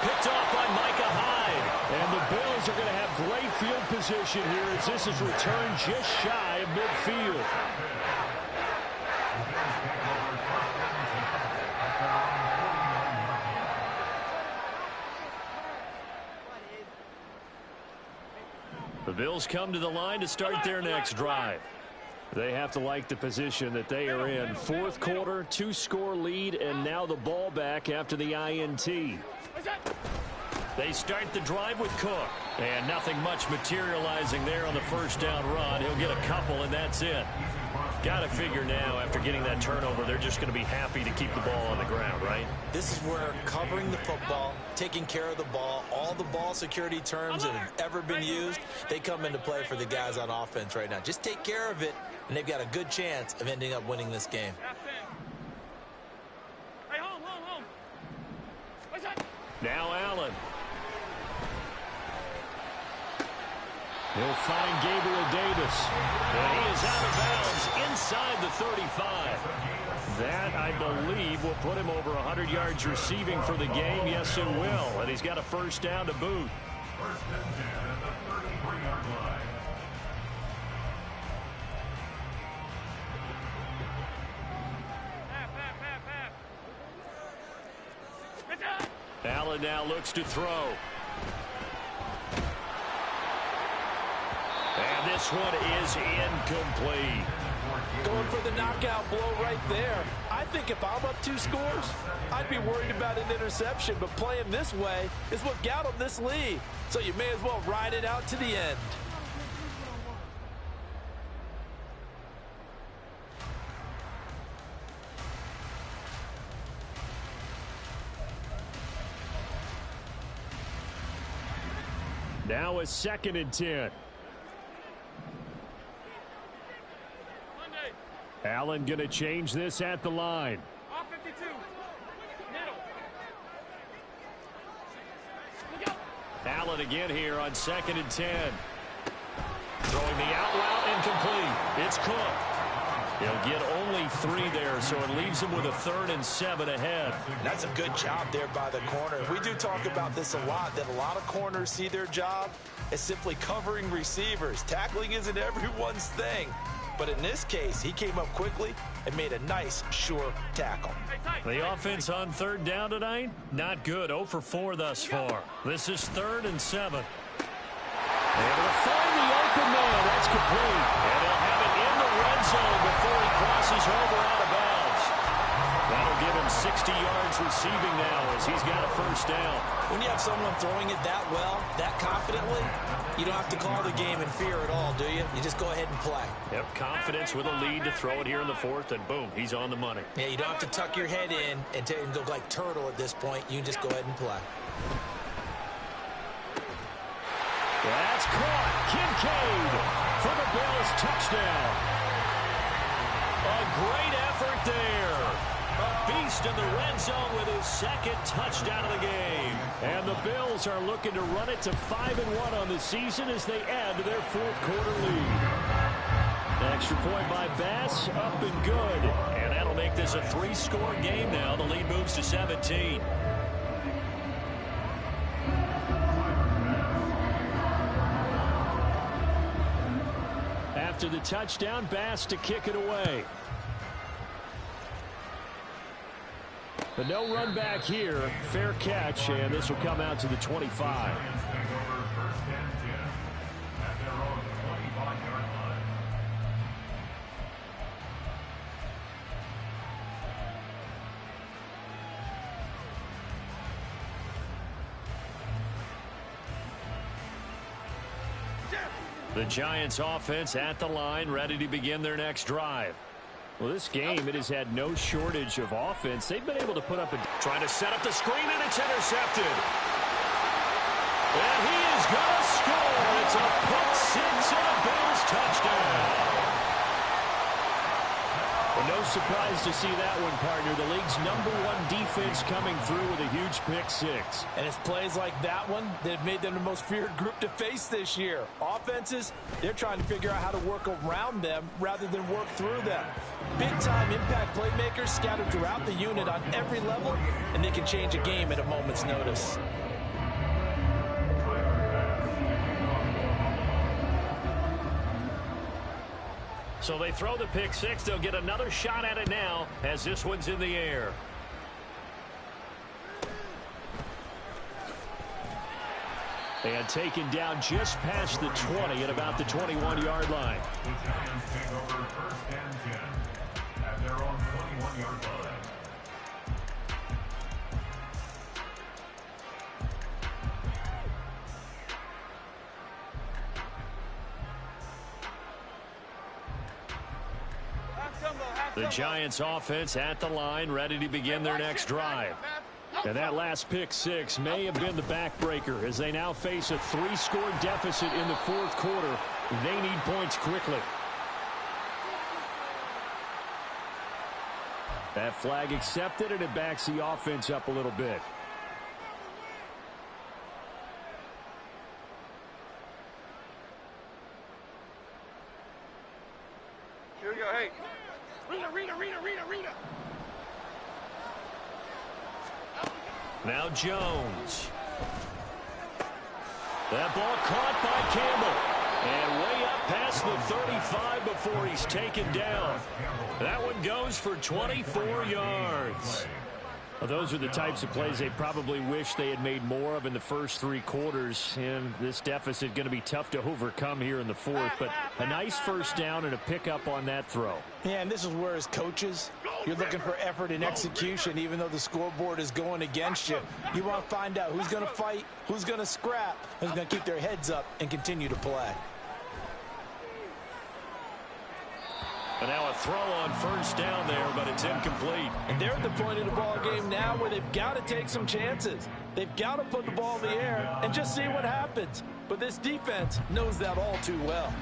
Picked off by Micah Hyde. And the Bills are going to have great field position here as this is returned just shy of midfield. The Bills come to the line to start their next drive. They have to like the position that they are in. 4th quarter, 2-score lead, and now the ball back after the INT. They start the drive with Cook. And nothing much materializing there on the 1st down run. He'll get a couple, and that's it. Got to figure now, after getting that turnover, they're just going to be happy to keep the ball on the ground, right? This is where covering the football, taking care of the ball, all the ball security terms that have ever been used, they come into play for the guys on offense right now. Just take care of it, and they've got a good chance of ending up winning this game. Hey, home. What's that? Now Allen. He'll find Gabriel Davis. And he is out of bounds inside the 35. That, I believe, will put him over 100 yards receiving for the game. Yes, it will. And he's got a 1st down to boot. 1st and 10 at the 33-yard line. Allen now looks to throw. And this one is incomplete. Going for the knockout blow right there. I think if I'm up 2 scores, I'd be worried about an interception, but playing this way is what got them this lead. So you may as well ride it out to the end. Now a 2nd and 10. Allen going to change this at the line. Off 52. Middle. Allen again here on 2nd and 10. Throwing the out route incomplete. It's Cook. He'll get only 3 there, so it leaves him with a 3rd and 7 ahead. That's a good job there by the corner. We do talk about this a lot, that a lot of corners see their job as simply covering receivers. Tackling isn't everyone's thing. But in this case, he came up quickly and made a nice, sure tackle. The offense on 3rd down tonight, not good. 0 for 4 thus far. This is 3rd and 7. Able to find the open man. That's complete. zone before he crosses over out of bounds. That'll give him 60 yards receiving now as he's got a first down. When you have someone throwing it that well, that confidently, you don't have to call the game in fear at all, do you? You just go ahead and play. Yep, confidence with a lead to throw it here in the fourth, and boom, he's on the money. Yeah, you don't have to tuck your head in and go like turtle at this point. You can just go ahead and play. That's caught. Kincaid for the Bills touchdown. A great effort there. A beast in the red zone with his second touchdown of the game. And the Bills are looking to run it to 5-1 on the season as they add to their fourth quarter lead. Extra point by Bass, up and good. And that'll make this a 3-score game now. The lead moves to 17. After the touchdown, Bass to kick it away. But no run back here. Fair catch, and this will come out to the 25. The Giants offense at the line, ready to begin their next drive. Well, this game, it has had no shortage of offense. They've been able to put up a... Trying to set up the screen, and it's intercepted. And he is going to score. It's a pick six and a Bills touchdown. Well, no surprise to see that one, partner. The league's #1 defense coming through with a huge pick six. And it's plays like that one that have made them the most feared group to face this year. Offenses, they're trying to figure out how to work around them rather than work through them. Big-time impact playmakers scattered throughout the unit on every level, and they can change a game at a moment's notice. So they throw the pick six. They'll get another shot at it now as this one's in the air. And taken down just past the 20 at about the 21-yard line. The Giants take over first and 10 at their own 21-yard line. The Giants offense at the line, ready to begin their next drive. And that last pick six may have been the backbreaker as they now face a 3-score deficit in the fourth quarter. They need points quickly. That flag accepted, and it backs the offense up a little bit. Here we go, hey. Rita. Now Jones. That ball caught by Campbell. And way up past the 35 before he's taken down. That one goes for 24 yards. Well, those are the types of plays they probably wish they had made more of in the first 3 quarters. And this deficit going to be tough to overcome here in the fourth. But a nice first down and a pickup on that throw. Yeah, and this is where as coaches, you're looking for effort and execution even though the scoreboard is going against you. You want to find out who's going to fight, who's going to scrap, who's going to keep their heads up and continue to play. And now a throw on first down there, but it's incomplete. And they're at the point of the ball game now where they've got to take some chances. They've got to put the ball in the air and just see what happens. But this defense knows that all too well.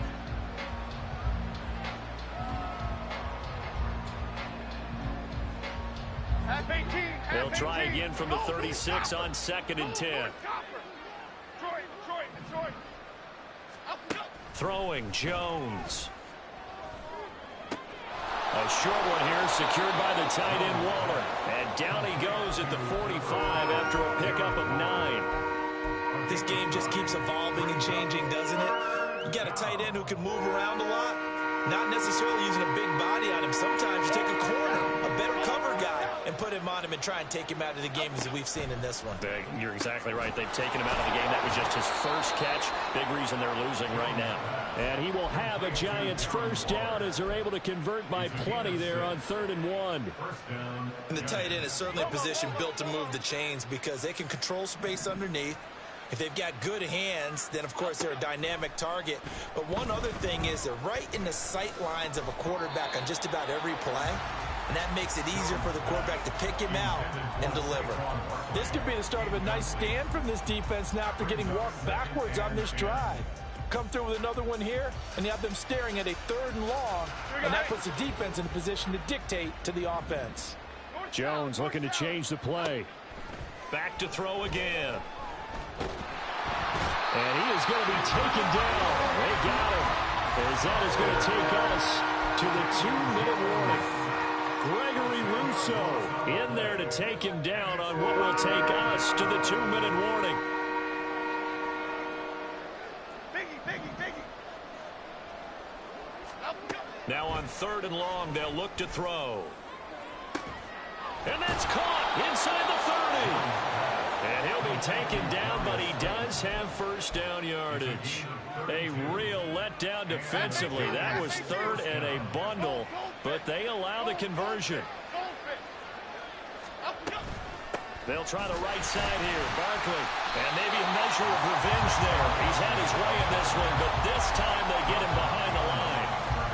They'll try again from the 36 on 2nd and 10. Throwing Jones. A short one here secured by the tight end Waller. And down he goes at the 45 after a pickup of 9. This game just keeps evolving and changing, doesn't it? You got a tight end who can move around a lot. Not necessarily using a big body on him. Sometimes you take a corner, a better cover guy, and put him on him and try and take him out of the game as we've seen in this one. You're exactly right. They've taken him out of the game. That was just his first catch. Big reason they're losing right now. And he will have a Giants first down as they're able to convert by plenty there on 3rd and 1. And the tight end is certainly a position built to move the chains because they can control space underneath. If they've got good hands, then, of course, they're a dynamic target. But one other thing is they're right in the sight lines of a quarterback on just about every play. And that makes it easier for the quarterback to pick him out and deliver. This could be the start of a nice stand from this defense now after getting walked backwards on this drive. Come through with another one here, and you have them staring at a 3rd and long, and that puts the defense in a position to dictate to the offense. Jones looking to change the play. Back to throw again. And he is going to be taken down. They got him. As that is going to take us to the 2-minute warning. Gregory Rousseau in there to take him down on what will take us to the 2-minute warning. Now on 3rd and long, they'll look to throw. And that's caught inside the 30. And he'll be taken down, but he does have first down yardage. A real letdown defensively. That was 3rd and a bundle, but they allow the conversion. They'll try the right side here. Barkley. And maybe a measure of revenge there. He's had his way in this one, but this time they get him behind the line.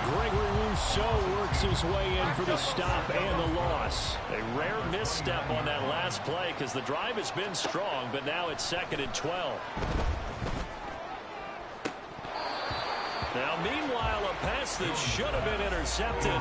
Gregory Rousseau works his way in for the stop and the loss. A rare misstep on that last play because the drive has been strong, but now it's 2nd and 12. Now, meanwhile, a pass that should have been intercepted,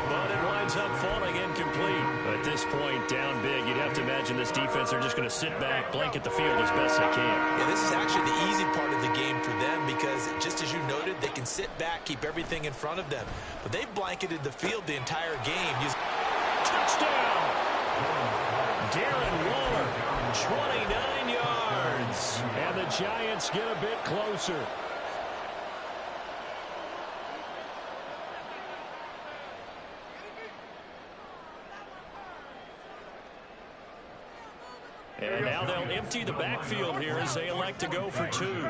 but it winds up falling incomplete. At this point, down big, you'd have to imagine this defense are just going to sit back, blanket the field as best they can. Yeah, this is actually the easy part of the game for them because, just as you noted, they can sit back, keep everything in front of them. But they've blanketed the field the entire game. Touchdown! Darren Waller, 29 yards. And the Giants get a bit closer. And now they'll empty the backfield here as they elect to go for 2.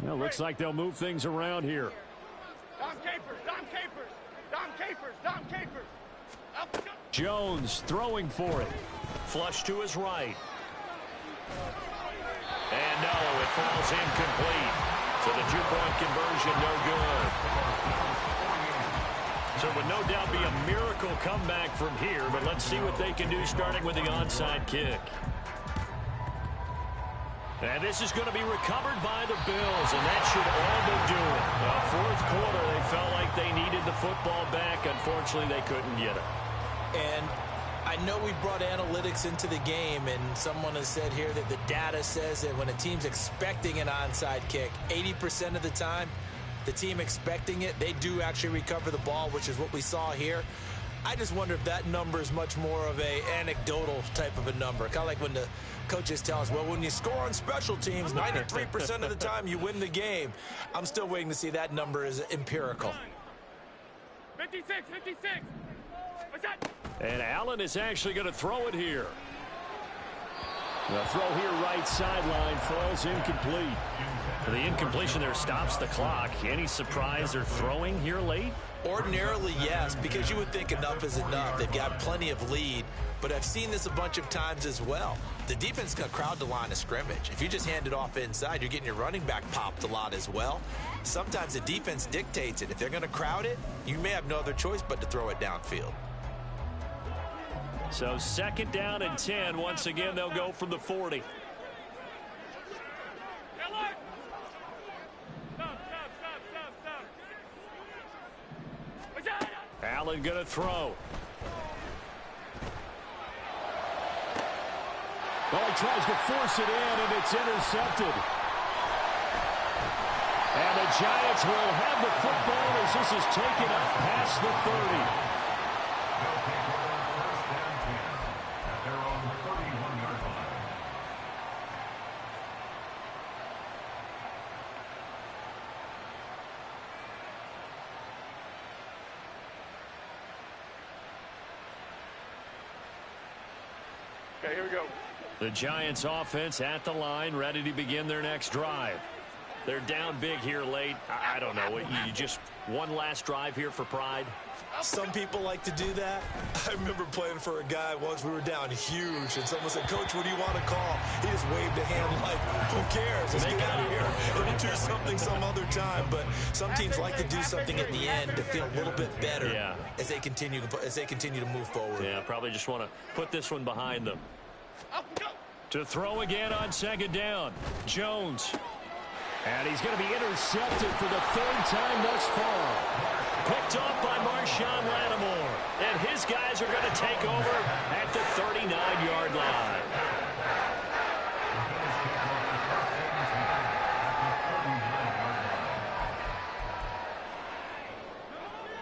Well, looks like they'll move things around here. Dom Capers, Dom Capers, Dom Capers, Dom Capers. Jones throwing for it. Flush to his right. And no, it falls incomplete. So the 2-point conversion no good. So it would no doubt be a miracle comeback from here, but let's see what they can do starting with the onside kick. And this is going to be recovered by the Bills, and that should all but do it. Fourth quarter, they felt like they needed the football back. Unfortunately, they couldn't get it. And I know we brought analytics into the game, and someone has said here that the data says that when a team's expecting an onside kick, 80% of the time, the team expecting it, they do actually recover the ball, which is what we saw here. I just wonder if that number is much more of a anecdotal type of a number. Kind of like when the coaches tell us, well, when you score on special teams, 93% of the time you win the game. I'm still waiting to see that number is empirical. 56, 56. What's that? And Allen is actually going to throw it here. The throw here right sideline falls incomplete. The incompletion there stops the clock. Any surprise they're throwing here late? Ordinarily, yes, because you would think enough is enough. They've got plenty of lead, but I've seen this a bunch of times as well. The defense is going to crowd the line of scrimmage. If you just hand it off inside, you're getting your running back popped a lot as well. Sometimes the defense dictates it. If they're going to crowd it, you may have no other choice but to throw it downfield. So 2nd down and 10. Once again, they'll go from the 40. Allen going to throw. Well, he tries to force it in, and it's intercepted. And the Giants will have the football as this is taken up past the 30. Okay, here we go. The Giants offense at the line, ready to begin their next drive. They're down big here late. I don't know. You just one last drive here for pride? Some people like to do that. I remember playing for a guy once. We were down huge, and someone said, "Coach, what do you want to call?" He just waved a hand like, "Who cares? Let's get out of here. We'll do something some other time." But some teams like to do something at the end to feel a little bit better as they continue to move forward. Yeah, probably just want to put this one behind them. To throw again on second down, Jones. And he's going to be intercepted for the third time thus far. Picked off by Marshawn Lattimore. And his guys are going to take over at the 39-yard line.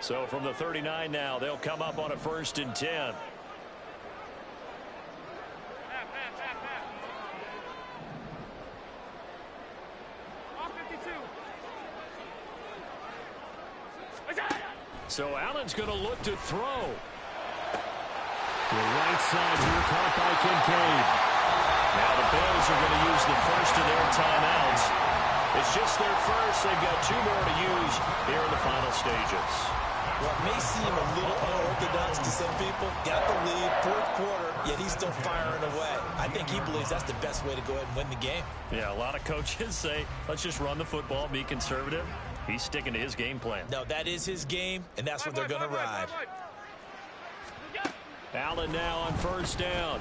So from the 39 now, they'll come up on a 1st and 10. So Allen's going to look to throw. The right side here caught by Kincaid. Now the Bills are going to use the first of their timeouts. It's just their first. They've got 2 more to use here in the final stages. What may seem a little unorthodox to some people, got the lead, 4th quarter, yet he's still firing away. I think he believes that's the best way to go ahead and win the game. Yeah, a lot of coaches say, let's just run the football, be conservative. He's sticking to his game plan. No, that is his game, and that's what they're going to ride. Allen now on 1st down.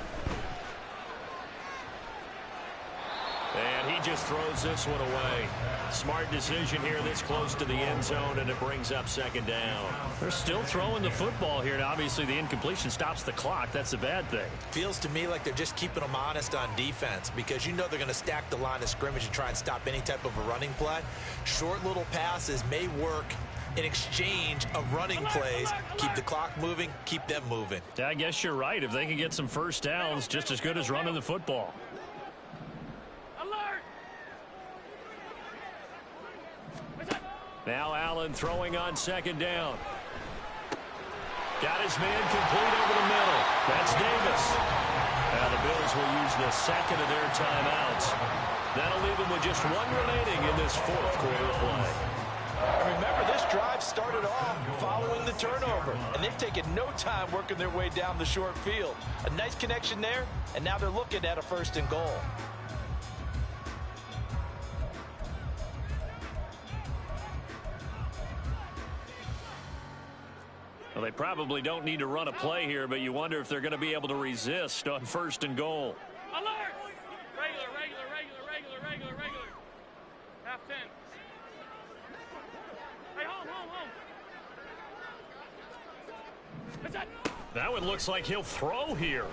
And he just throws this one away. Smart decision here this close to the end zone, and it brings up 2nd down. They're still throwing the football here, and obviously the incompletion stops the clock. That's a bad thing. Feels to me like they're just keeping them honest on defense because you know they're going to stack the line of scrimmage and try and stop any type of a running play. Short little passes may work in exchange of running plays. Keep the clock moving, keep them moving. Yeah, I guess you're right. If they can get some 1st downs, just as good as running the football. Now Allen throwing on 2nd down. Got his man complete over the middle. That's Davis. Now the Bills will use the 2nd of their timeouts. That'll leave them with just 1 remaining in this 4th quarter play. Remember, this drive started off following the turnover, and they've taken no time working their way down the short field. A nice connection there, and now they're looking at a 1st and goal. Well, they probably don't need to run a play here, but you wonder if they're going to be able to resist on 1st and goal. Alert! Regular. Half 10. Hey, home. What's that? That one looks like he'll throw here.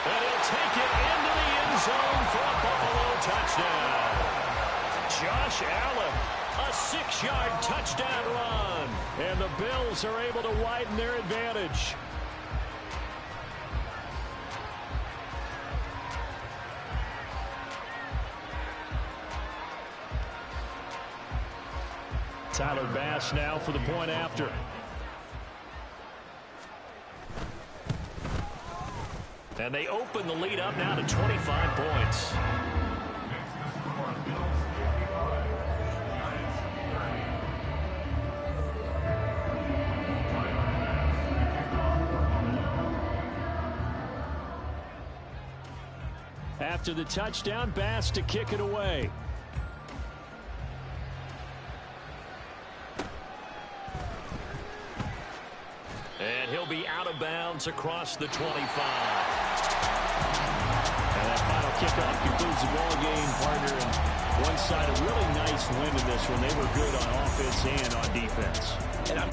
And he'll take it into the end zone for a Buffalo touchdown. Josh Allen, a 6-yard touchdown run. And the Bills are able to widen their advantage. Tyler Bass now for the point after. And they open the lead up now to 25 points. After the touchdown, Bass to kick it away. And he'll be out of bounds across the 25. And that final kickoff concludes the ball game, partner. And one side, a really nice win in this one. They were good on offense and on defense. And I'm